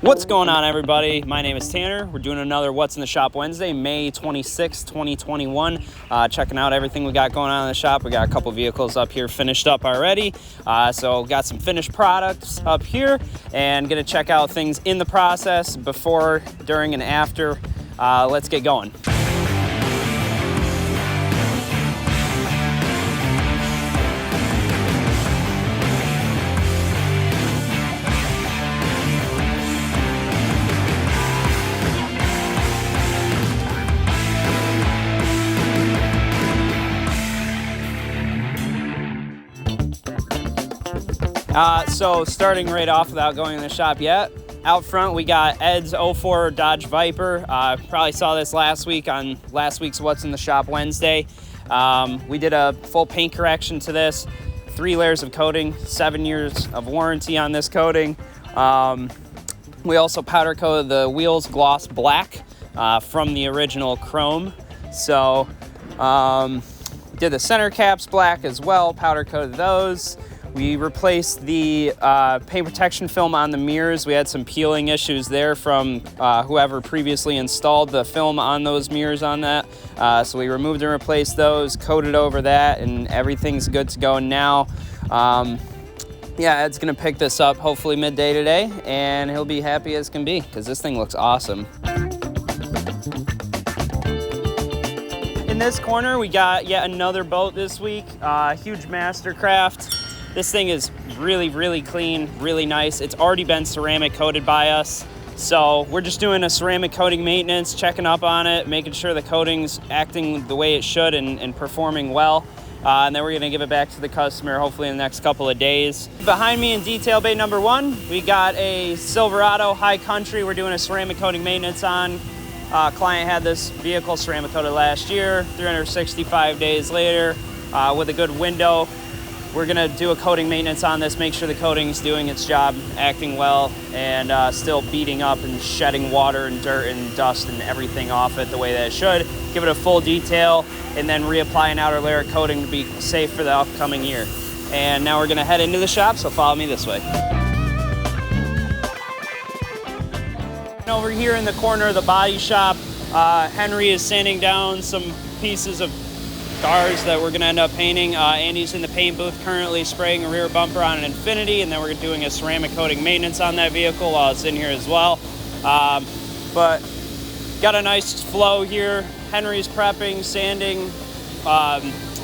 What's going on, everybody? My name is Tanner. We're doing another What's in the Shop Wednesday, May 26, 2021. Checking out everything we got going on in the shop. We got a couple vehicles up here finished up already. So got some finished products up here and gonna check out things in the process before, during, and after. Let's get going. So starting right off without going in the shop yet, out front we got Ed's 04 Dodge Viper. Probably saw this last week on last week's What's in the Shop Wednesday. We did a full paint correction to this, 3 layers of coating, 7 years of warranty on this coating. We also powder coated the wheels gloss black from the original chrome. So did the center caps black as well, powder coated those. We replaced the paint protection film on the mirrors. We had some peeling issues there from whoever previously installed the film on those mirrors on that. So we removed and replaced those, coated over that, and everything's good to go now. Yeah, Ed's gonna pick this up hopefully midday today, and he'll be happy as can be because this thing looks awesome. In this corner, we got yet another boat this week, huge Mastercraft. This thing is really, really clean, really nice. It's already been ceramic coated by us. So we're just doing a ceramic coating maintenance, checking up on it, making sure the coating's acting the way it should and performing well. And then we're gonna give it back to the customer hopefully in the next couple of days. Behind me in detail bay number 1, we got a Silverado High Country we're doing a ceramic coating maintenance on. Client had this vehicle ceramic coated last year, 365 days later with a good window. We're gonna do a coating maintenance on this, make sure the coating's doing its job, acting well, and still beating up and shedding water and dirt and dust and everything off it the way that it should. Give it a full detail, and then reapply an outer layer of coating to be safe for the upcoming year. And now we're gonna head into the shop, so follow me this way. Over here in the corner of the body shop, Henry is sanding down some pieces of cars that we're gonna end up painting. Andy's in the paint booth currently spraying a rear bumper on an Infiniti, and then we're doing a ceramic coating maintenance on that vehicle while it's in here as well. But got a nice flow here. Henry's prepping, sanding,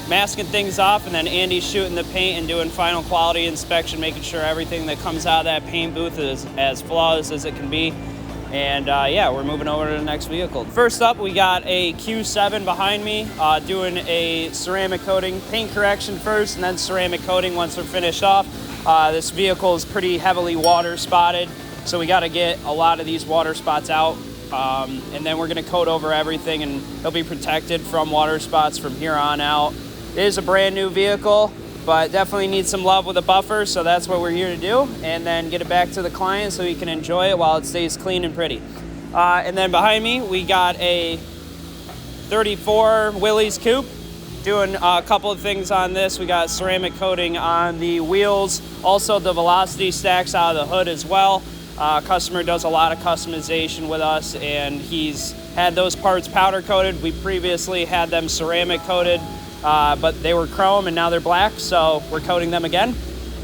masking things off, and then Andy's shooting the paint and doing final quality inspection, making sure everything that comes out of that paint booth is as flawless as it can be. And yeah, we're moving over to the next vehicle. First up, we got a Q7 behind me, doing a ceramic coating, paint correction first, and then ceramic coating once we're finished off. This vehicle is pretty heavily water spotted, so we gotta get a lot of these water spots out. And then we're gonna coat over everything, and it'll be protected from water spots from here on out. It is a brand new vehicle, but definitely needs some love with a buffer, so that's what we're here to do, and then get it back to the client so he can enjoy it while it stays clean and pretty. And then behind me, we got a 34 Willys Coupe, doing a couple of things on this. We got ceramic coating on the wheels, also the velocity stacks out of the hood as well. Customer does a lot of customization with us, and he's had those parts powder coated. We previously had them ceramic coated, but they were chrome and now they're black, so we're coating them again.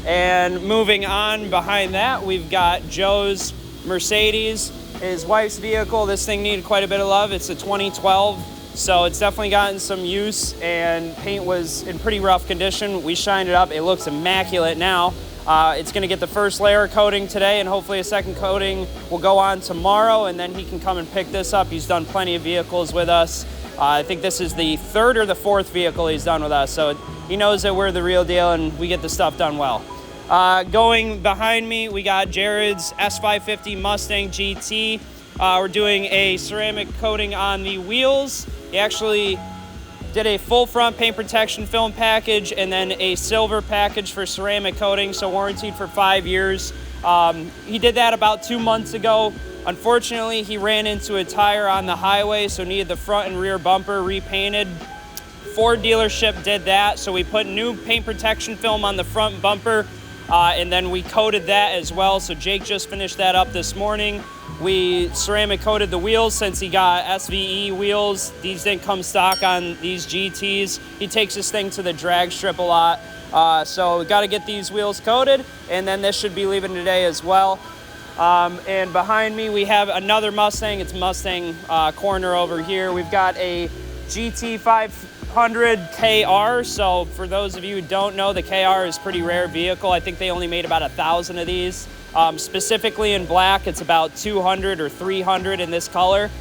And moving on behind that, we've got Joe's Mercedes, his wife's vehicle. This thing needed quite a bit of love. It's a 2012, so it's definitely gotten some use, and paint was in pretty rough condition. We shined it up. It looks immaculate now. It's gonna get the first layer of coating today, and hopefully a second coating will go on tomorrow, and then he can come and pick this up. He's done plenty of vehicles with us. I think this is the 3rd or the 4th vehicle he's done with us, so he knows that we're the real deal and we get the stuff done well. Going behind me, we got Jared's S550 Mustang GT. We're doing a ceramic coating on the wheels. He actually did a full front paint protection film package and then a silver package for ceramic coating, so warranted for 5 years. He did that about 2 months ago. Unfortunately, he ran into a tire on the highway, so needed the front and rear bumper repainted. Ford dealership did that, so we put new paint protection film on the front bumper, and then we coated that as well. So Jake just finished that up this morning. We ceramic coated the wheels since he got SVE wheels. These didn't come stock on these GTs. He takes this thing to the drag strip a lot. So we got to get these wheels coated, and then this should be leaving today as well. And behind me we have another Mustang. It's Mustang corner over here. We've got a GT 500 KR. So for those of you who don't know, the KR is a pretty rare vehicle. I think they only made about 1,000 of these. Specifically in black, it's about 200 or 300 in this color.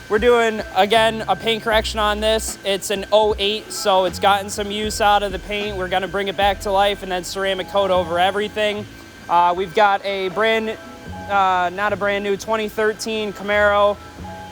We're doing, again, a paint correction on this. It's an 08, so it's gotten some use out of the paint. We're gonna bring it back to life and then ceramic coat over everything. We've got a not a brand new 2013 Camaro.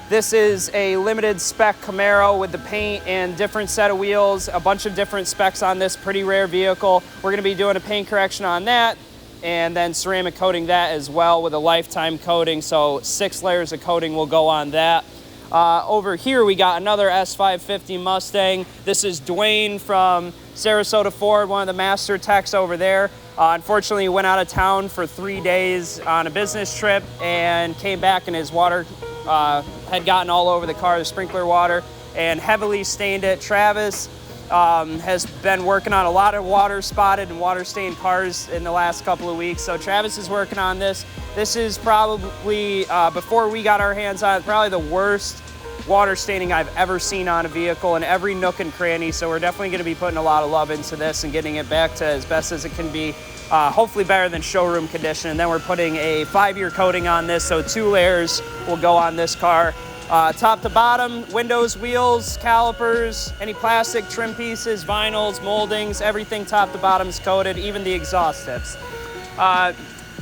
This is a limited spec Camaro with the paint and different set of wheels, a bunch of different specs on this pretty rare vehicle. We're gonna be doing a paint correction on that and then ceramic coating that as well with a lifetime coating. So 6 layers of coating will go on that. Over here we got another S550 Mustang. This is Dwayne from Sarasota Ford, one of the master techs over there. Unfortunately, he went out of town for 3 days on a business trip and came back, and his water had gotten all over the car, the sprinkler water, and heavily stained it. Travis has been working on a lot of water spotted and water stained cars in the last couple of weeks. So Travis is working on this. This is probably, before we got our hands on it, probably the worst water staining I've ever seen on a vehicle in every nook and cranny. So we're definitely gonna be putting a lot of love into this and getting it back to as best as it can be. Hopefully better than showroom condition. And then we're putting a 5-year coating on this. So 2 layers will go on this car. Top to bottom, windows, wheels, calipers, any plastic trim pieces, vinyls, moldings, everything top to bottom is coated, even the exhaust tips.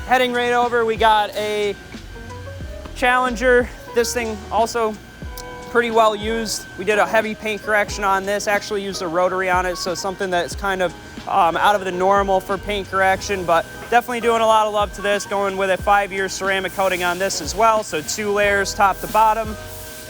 Heading right over, we got a Challenger. This thing also pretty well used. We did a heavy paint correction on this, actually used a rotary on it, so something that's kind of out of the normal for paint correction, but definitely doing a lot of love to this, going with a 5-year ceramic coating on this as well. So 2 layers top to bottom.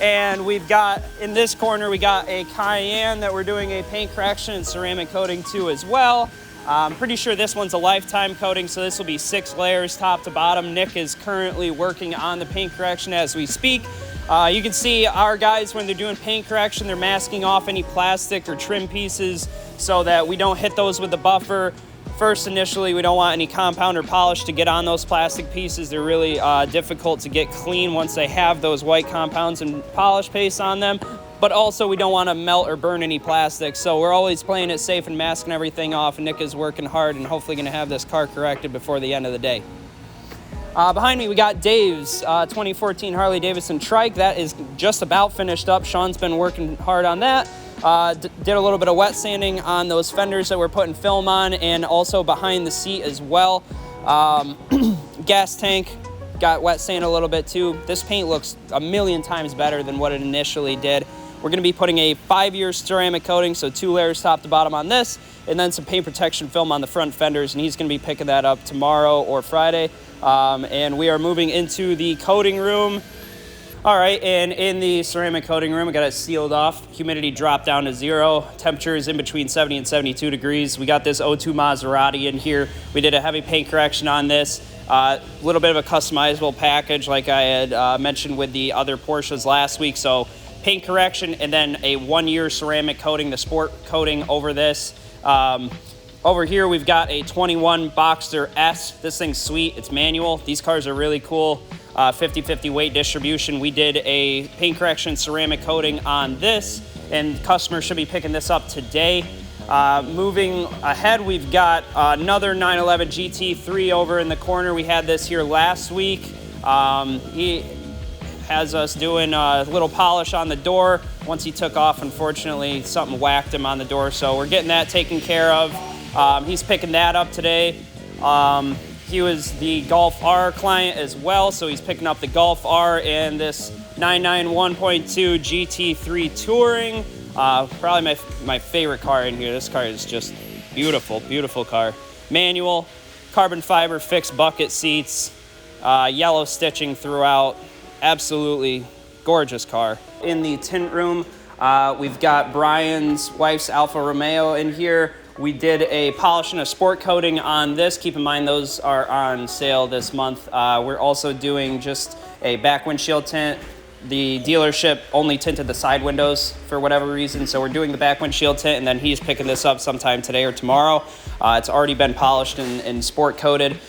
And we've got, in this corner, we got a Cayenne that we're doing a paint correction and ceramic coating to as well. I'm pretty sure this one's a lifetime coating, so this will be 6 layers top to bottom. Nick is currently working on the paint correction as we speak. You can see our guys, when they're doing paint correction, they're masking off any plastic or trim pieces so that we don't hit those with the buffer. First, initially, we don't want any compound or polish to get on those plastic pieces. They're really difficult to get clean once they have those white compounds and polish paste on them. But also, we don't want to melt or burn any plastic. So we're always playing it safe and masking everything off. Nick is working hard and hopefully going to have this car corrected before the end of the day. Behind me, we got Dave's 2014 Harley-Davidson trike. That is just about finished up. Sean's been working hard on that. Did a little bit of wet sanding on those fenders that we're putting film on, and also behind the seat as well. Gas tank got wet sand a little bit too. This paint looks a million times better than what it initially did. We're going to be putting a 5-year ceramic coating, so 2 layers top to bottom on this, and then some paint protection film on the front fenders, and he's going to be picking that up tomorrow or Friday. And we are moving into the coating room. All right, and in the ceramic coating room, we got it sealed off. Humidity dropped down to 0. Temperature is in between 70 and 72 degrees. We got this 02 Maserati in here. We did a heavy paint correction on this. A little bit of a customizable package like I had mentioned with the other Porsches last week. So paint correction and then a 1-year ceramic coating, the sport coating over this. Over here, we've got a 21 Boxster S. This thing's sweet. It's manual. These cars are really cool. 50-50 weight distribution. We did a paint correction ceramic coating on this, and customers should be picking this up today. Moving ahead, we've got another 911 GT3 over in the corner. We had this here last week. He has us doing a little polish on the door. Once he took off, unfortunately, something whacked him on the door, so we're getting that taken care of. He's picking that up today. He was the Golf R client as well, so he's picking up the Golf R and this 991.2 GT3 Touring. Probably my favorite car in here. This car is just beautiful, beautiful car. Manual, carbon fiber fixed bucket seats, yellow stitching throughout. Absolutely gorgeous car. In the tint room, we've got Brian's wife's Alfa Romeo in here. We did a polish and a sport coating on this. Keep in mind those are on sale this month. We're also doing just a back windshield tint. The dealership only tinted the side windows for whatever reason, so we're doing the back windshield tint, and then he's picking this up sometime today or tomorrow. It's already been polished and sport coated.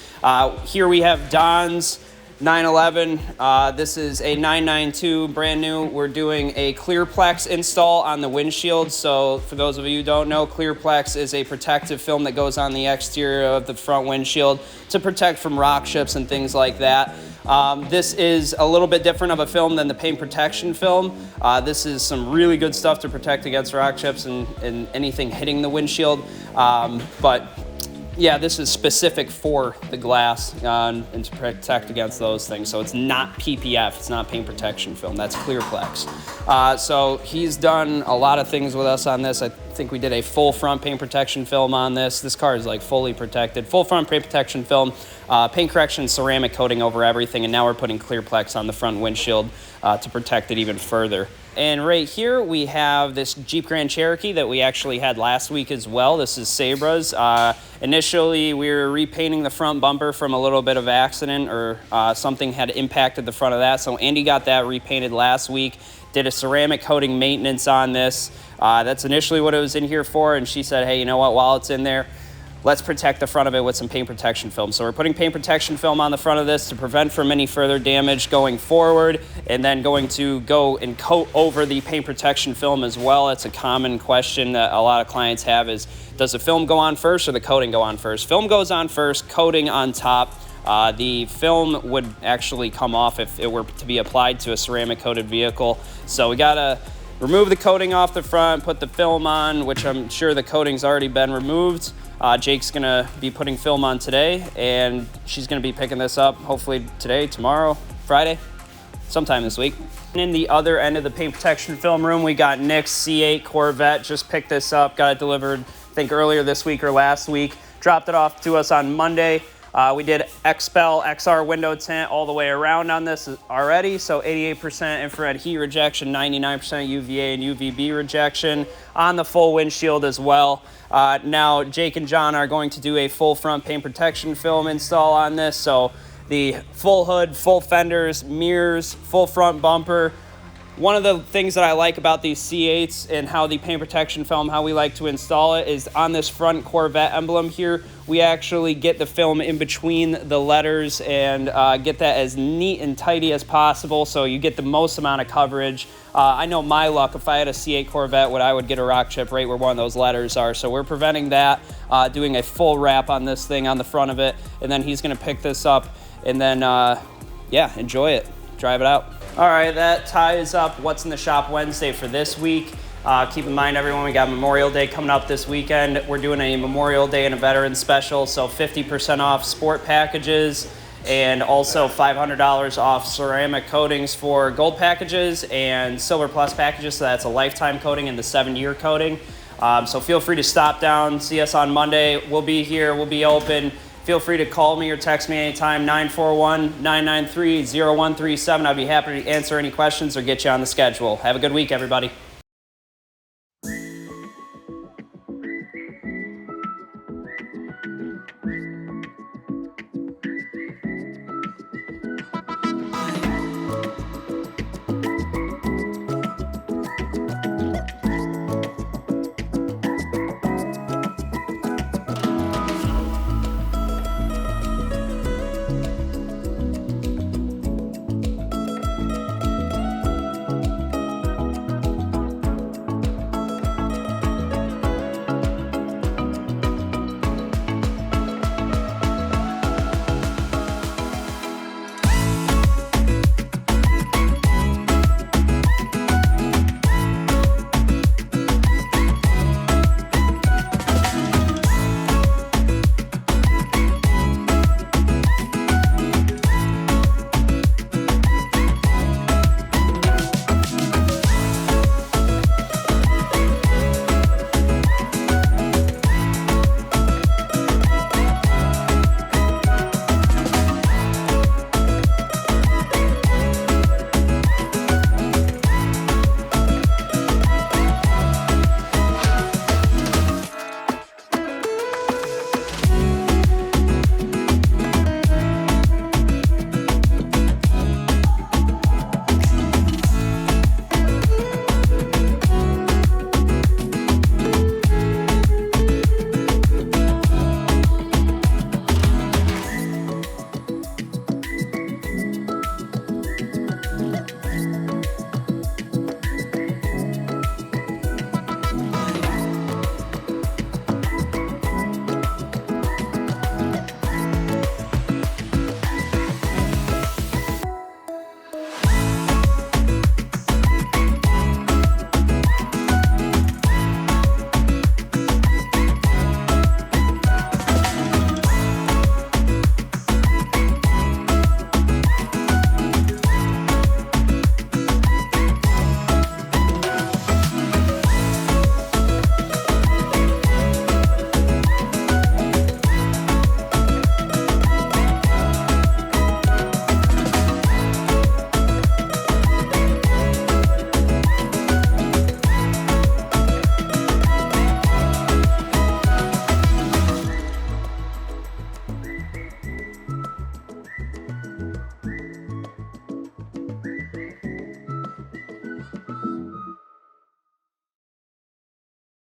Here we have Don's 911. This is a 992, brand new. We're doing a Clearplex install on the windshield. So for those of you who don't know, Clearplex is a protective film that goes on the exterior of the front windshield to protect from rock chips and things like that. This is a little bit different of a film than the paint protection film. This is some really good stuff to protect against rock chips and anything hitting the windshield. But yeah, this is specific for the glass and to protect against those things. So it's not PPF, it's not paint protection film, that's Clearplex. So he's done a lot of things with us on this. I think we did a full front paint protection film on this. This car is like fully protected. Full front paint protection film, paint correction, ceramic coating over everything, and now we're putting Clearplex on the front windshield to protect it even further. And right here we have this Jeep Grand Cherokee that we actually had last week as well. This is Sabra's. Initially we were repainting the front bumper from a little bit of accident, or something had impacted the front of that. So Andy got that repainted last week, did a ceramic coating maintenance on this. That's initially what it was in here for, and she said, hey, you know what, while it's in there, let's protect the front of it with some paint protection film. So we're putting paint protection film on the front of this to prevent from any further damage going forward, and then going to go and coat over the paint protection film as well. It's a common question that a lot of clients have is, does the film go on first or the coating go on first? Film goes on first, coating on top. The film would actually come off if it were to be applied to a ceramic coated vehicle. So we gotta remove the coating off the front, put the film on, which I'm sure the coating's already been removed. Jake's gonna be putting film on today, and she's gonna be picking this up hopefully today, tomorrow, Friday, sometime this week. And in the other end of the paint protection film room, we got Nick's C8 Corvette. Just picked this up, got it delivered, I think earlier this week or last week. Dropped it off to us on Monday. We did XPEL XR window tint all the way around on this already, so 88% infrared heat rejection, 99% UVA and UVB rejection on the full windshield as well. Now Jake and John are going to do a full front paint protection film install on this, so the full hood, full fenders, mirrors, full front bumper. One of the things that I like about these C8s and how the paint protection film, how we like to install it, is on this front Corvette emblem here, we actually get the film in between the letters and get that as neat and tidy as possible, so you get the most amount of coverage. I know my luck, if I had a C8 Corvette, I would get a rock chip right where one of those letters are, so we're preventing that, doing a full wrap on this thing on the front of it, and then he's gonna pick this up and then, yeah, enjoy it, drive it out. All right, that ties up What's in the Shop Wednesday for this week. Keep in mind, everyone, we got Memorial Day coming up this weekend. We're doing a Memorial Day and a Veterans Special, so 50% off sport packages and also $500 off ceramic coatings for gold packages and Silver Plus packages, so that's a lifetime coating and the 7-year coating. So feel free to stop down, see us on Monday. We'll be here, we'll be open. Feel free to call me or text me anytime, 941-993-0137. I'd be happy to answer any questions or get you on the schedule. Have a good week, everybody.